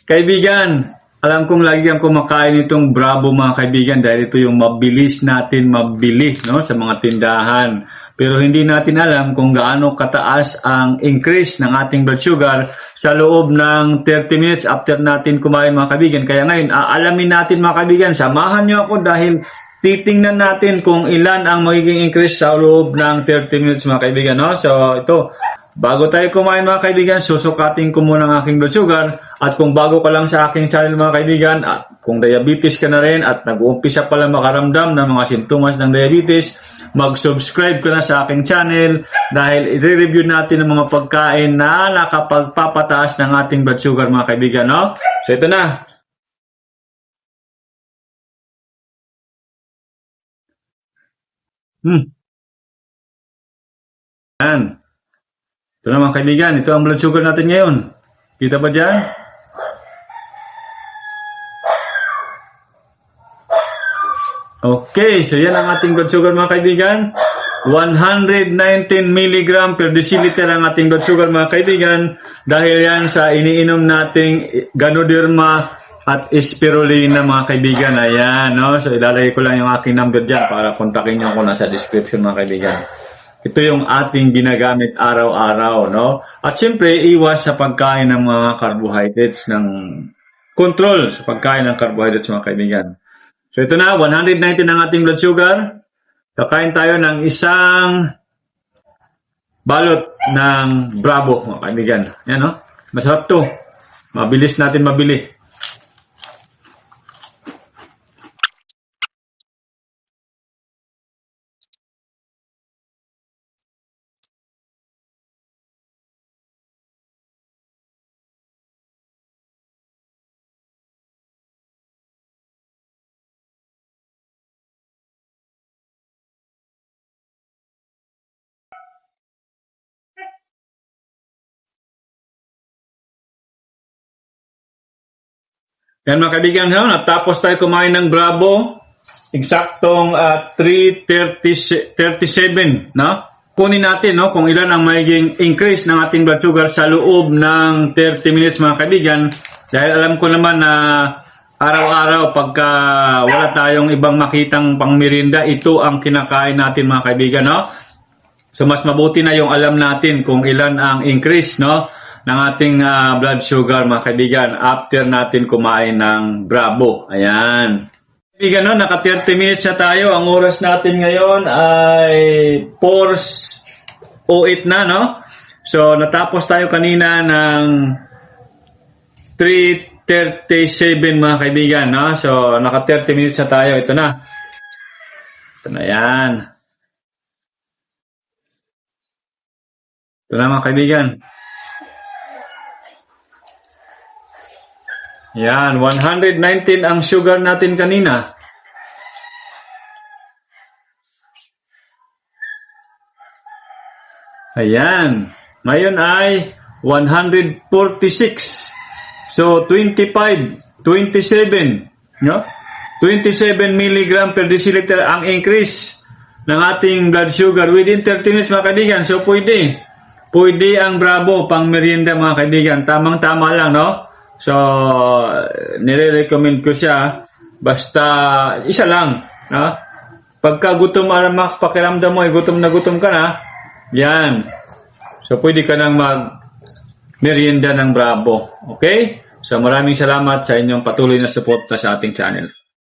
Kaibigan, alam kong lagi kang kumakain itong Bravo mga kaibigan dahil ito yung mabilis natin mabili, no, sa mga tindahan. Pero hindi natin alam kung gaano kataas ang increase ng ating blood sugar sa loob ng 30 minutes after natin kumain mga kaibigan. Kaya ngayon, aalamin natin mga kaibigan, samahan niyo ako dahil titingnan natin kung ilan ang magiging increase sa loob ng 30 minutes mga kaibigan. No? So ito, bago tayo kumain mga kaibigan, susukatin ko muna ang aking blood sugar. At kung bago ka lang sa aking channel mga kaibigan, at kung diabetes ka na rin at nag-uumpisa pa lang makaramdam ng mga sintomas ng diabetes, mag-subscribe ka na sa aking channel dahil i-review natin ang mga pagkain na nakapagpapataas ng ating blood sugar mga kaibigan. No? So ito na. Yan. Ito na mga kaibigan, ito ang blood sugar natin ngayon. Kita ba dyan? Okay, so yan ang ating blood sugar mga kaibigan. 119 mg per deciliter ang ating blood sugar mga kaibigan. Dahil yan sa iniinom nating Ganoderma at Spirulina mga kaibigan. Ayan, no? So ilalagay ko lang yung aking number dyan para kontakin nyo ako nasa description mga kaibigan. Ito yung ating ginagamit araw-araw, no? At siyempre, iwas sa pagkain ng mga carbohydrates, ng control sa pagkain ng carbohydrates mga kaibigan. So ito na, 119 ang ating blood sugar. Kakain tayo ng isang balot ng Bravo mga kaibigan. Yan, no? Masarap to. Mabilis natin mabili. Yan mga kaibigan, no? Natapos tayo kumain ng Bravo. Eksaktong 3:37, no? Kunin natin, no, kung ilan ang magiging increase ng ating blood sugar sa loob ng 30 minutes mga kaibigan. Dahil alam ko naman na araw-araw pagka wala tayong ibang makitang pangmerienda, ito ang kinakain natin mga kaibigan, no? So mas mabuti na yung alam natin kung ilan ang increase, no, ng ating blood sugar mga kaibigan after natin kumain ng Bravo. Ayan. Kaibigan, no, naka 30 minutes na tayo. Ang oras natin ngayon ay 4:08 na, no? So natapos tayo kanina ng 3:37 mga kaibigan, no? So naka 30 minutes na tayo. Ito na. Ito na yan. Ito na mga kaibigan. Yan, 119 ang sugar natin kanina. Ayan. Ngayon ay 146. So, 25, 27, no? 27 mg per deciliter ang increase ng ating blood sugar within 30 minutes mga kaibigan. So, pwede ang Bravo pang merienda mga kaibigan. Tamang-tama lang, no? So, nire-recommend ko siya basta isa lang, no? Pagka gutom, pakiramdam mo, gutom na gutom ka na, yan. So, pwede ka nang mag-merienda ng Bravo. Okay? So, maraming salamat sa inyong patuloy na suporta sa ating channel.